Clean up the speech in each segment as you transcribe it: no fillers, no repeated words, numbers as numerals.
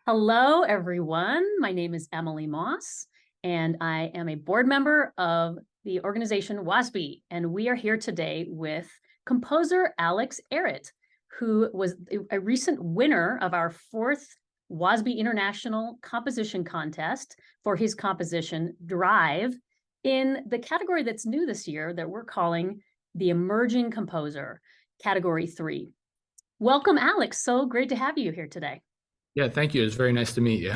Hello, everyone. My name is Emily Moss, and I am a board member of the organization WASB. And we are here today with composer Alex Ehredt, who was a recent winner of our fourth WASB International Composition Contest for his composition Drive in the category that's new this year that we're calling the Emerging Composer, Category 3. Welcome, Alex. So great to have you here today. Yeah, thank you. It's very nice to meet you.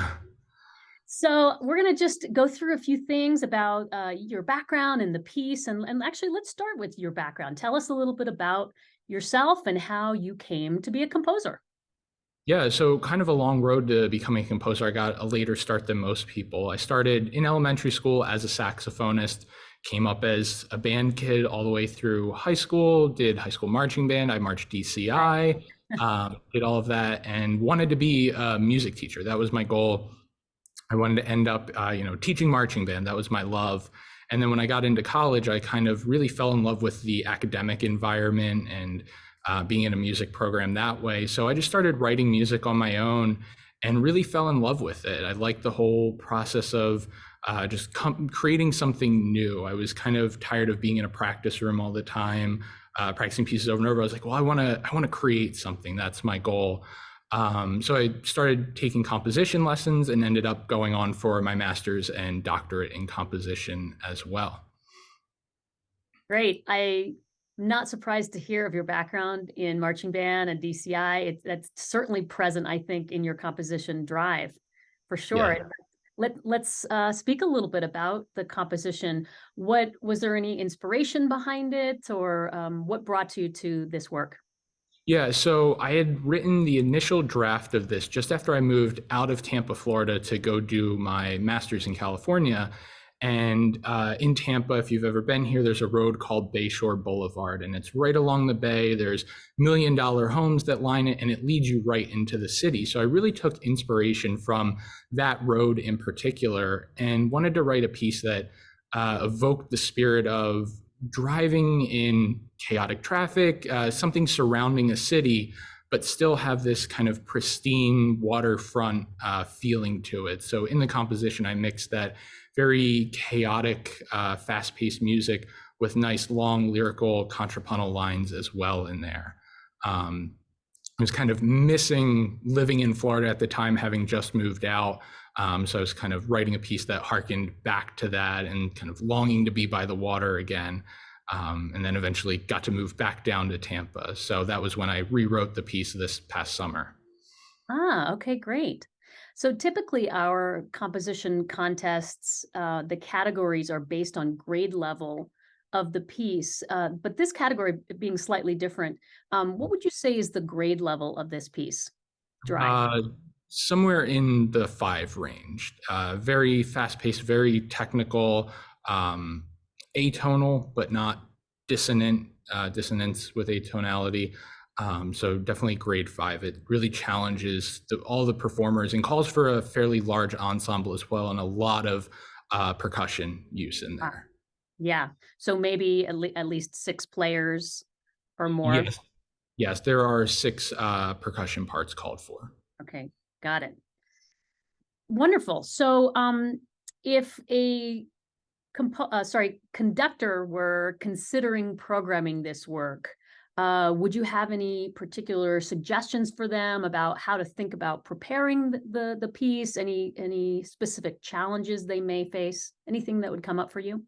So we're going to just go through a few things about your background and the piece. And actually, let's start with your background. Tell us a little bit about yourself and how you came to be a composer. Yeah, so kind of a long road to becoming a composer. I got a later start than most people. I started in elementary school as a saxophonist, came up as a band kid all the way through high school, did high school marching band. I marched DCI, did all of that, and wanted to be a music teacher. That was my goal. I wanted to end up, teaching marching band. That was my love. And then when I got into college, I kind of really fell in love with the academic environment and being in a music program that way. So I just started writing music on my own and really fell in love with it. I liked the whole process of just creating something new. I was kind of tired of being in a practice room all the time, practicing pieces over and over. I was like, well, I want to create something. That's my goal. So I started taking composition lessons and ended up going on for my master's and doctorate in composition as well. Great. I'm not surprised to hear of your background in marching band and DCI. That's certainly present, I think, in your composition Drive, for sure. Yeah. Let's speak a little bit about the composition. Was there any inspiration behind it, or what brought you to this work? Yeah, so I had written the initial draft of this just after I moved out of Tampa, Florida to go do my master's in California. And in Tampa, if you've ever been here, there's a road called Bayshore Boulevard, and it's right along the bay. There's $1 million homes that line it, and it leads you right into the city. So I really took inspiration from that road in particular and wanted to write a piece that evoked the spirit of driving in chaotic traffic, something surrounding a city, but still have this kind of pristine waterfront feeling to it. So in the composition, I mixed that very chaotic, fast-paced music with nice, long, lyrical contrapuntal lines as well in there. I was kind of missing living in Florida at the time, having just moved out. So I was kind of writing a piece that harkened back to that and kind of longing to be by the water again. And then eventually got to move back down to Tampa. So that was when I rewrote the piece this past summer. Okay, great. So typically our composition contests, the categories are based on grade level of the piece, but this category being slightly different, what would you say is the grade level of this piece, Drive? Somewhere in the 5 range. Very fast-paced, very technical, atonal, but not dissonant, dissonance with atonality. So definitely grade 5. It really challenges all the performers and calls for a fairly large ensemble as well, and a lot of percussion use in there. Yeah, so maybe at least 6 players or more. Yes, there are 6 percussion parts called for. Okay, got it. Wonderful. So if a conductor were considering programming this work, would you have any particular suggestions for them about how to think about preparing the piece? Any specific challenges they may face? Anything that would come up for you?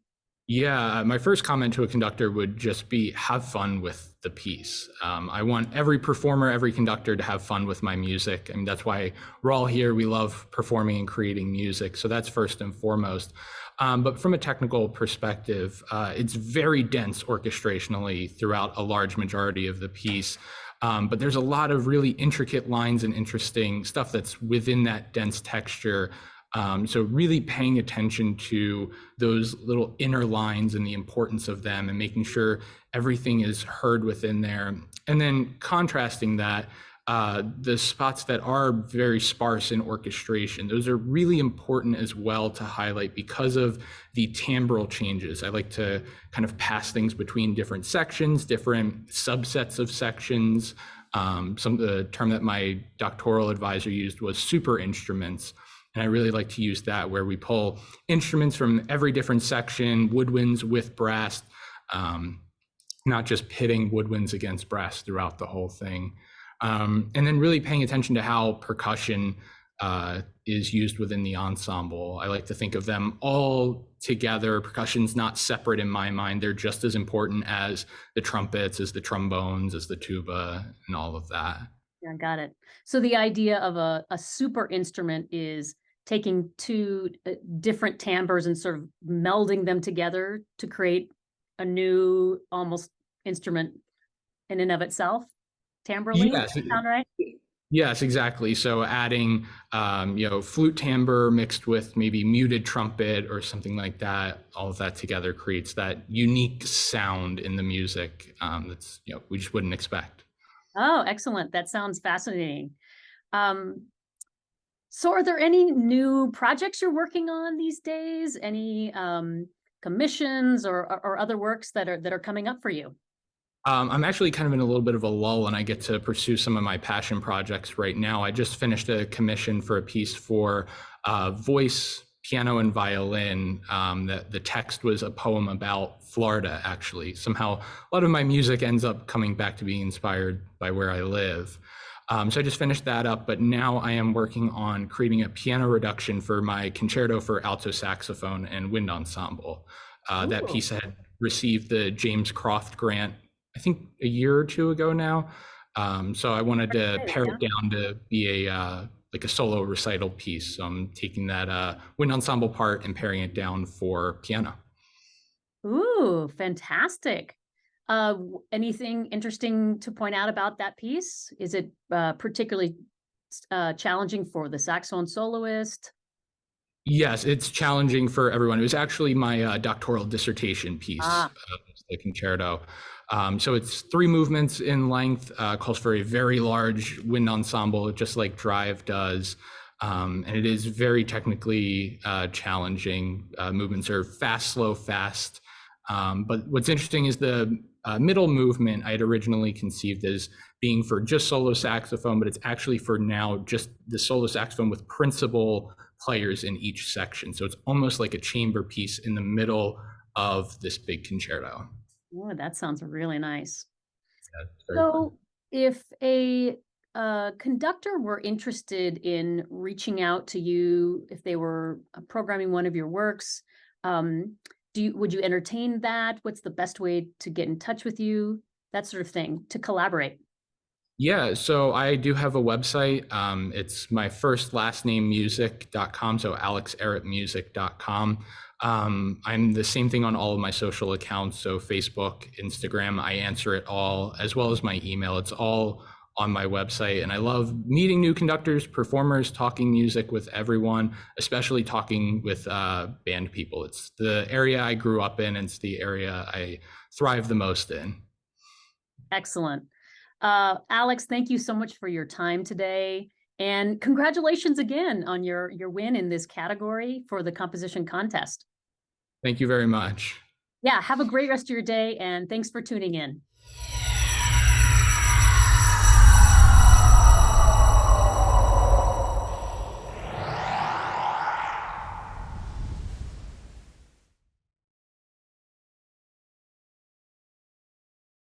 Yeah, my first comment to a conductor would just be have fun with the piece. I want every performer, every conductor to have fun with my music. I mean, that's why we're all here. We love performing and creating music. So that's first and foremost. But from a technical perspective, it's very dense orchestrationally throughout a large majority of the piece. But there's a lot of really intricate lines and interesting stuff that's within that dense texture. So really paying attention to those little inner lines and the importance of them and making sure everything is heard within there. And then contrasting that, the spots that are very sparse in orchestration, those are really important as well to highlight because of the timbral changes. I like to kind of pass things between different sections, different subsets of sections, The term that my doctoral advisor used was super instruments. And I really like to use that, where we pull instruments from every different section, woodwinds with brass, not just pitting woodwinds against brass throughout the whole thing. And then really paying attention to how percussion is used within the ensemble. I like to think of them all together. Percussion's not separate in my mind. They're just as important as the trumpets, as the trombones, as the tuba, and all of that. Yeah, got it. So the idea of a super instrument is taking two different timbres and sort of melding them together to create a new almost instrument in and of itself. Timbrely, Yes, sound right? yes, exactly. So adding, flute timbre mixed with maybe muted trumpet or something like that, all of that together creates that unique sound in the music that's, we just wouldn't expect. Oh, excellent. That sounds fascinating. So are there any new projects you're working on these days? Any commissions or other works that are coming up for you? I'm actually kind of in a little bit of a lull, and I get to pursue some of my passion projects right now. I just finished a commission for a piece for voice, piano, and violin. The text was a poem about Florida, actually. Somehow, a lot of my music ends up coming back to being inspired by where I live. So I just finished that up, but now I am working on creating a piano reduction for my concerto for alto saxophone and wind ensemble. That piece had received the James Croft grant, I think a year or two ago now. So I wanted to pare it down to be like a solo recital piece. So I'm taking that wind ensemble part and paring it down for piano. Ooh, fantastic. Anything interesting to point out about that piece? Is it particularly challenging for the saxophone soloist? Yes, it's challenging for everyone. It was actually my doctoral dissertation piece, the concerto. So it's 3 movements in length, calls for a very large wind ensemble, just like Drive does. And it is very technically challenging. Movements are fast, slow, fast. But what's interesting is the middle movement I had originally conceived as being for just solo saxophone, but it's actually for now just the solo saxophone with principal players in each section. So it's almost like a chamber piece in the middle of this big concerto. Oh, that sounds really nice. Yeah, it's very fun. So if a conductor were interested in reaching out to you, if they were programming one of your works, would you entertain that? What's the best way to get in touch with you? That sort of thing, to collaborate. Yeah, so I do have a website. It's my first last name music.com, so alexehredtmusic.com. I'm the same thing on all of my social accounts, so Facebook, Instagram, I answer it all, as well as my email. It's all on my website. And I love meeting new conductors, performers, talking music with everyone, especially talking with band people. It's the area I grew up in, and it's the area I thrive the most in. Excellent. Alex, thank you so much for your time today. And congratulations again on your win in this category for the composition contest. Thank you very much. Yeah, have a great rest of your day, and thanks for tuning in.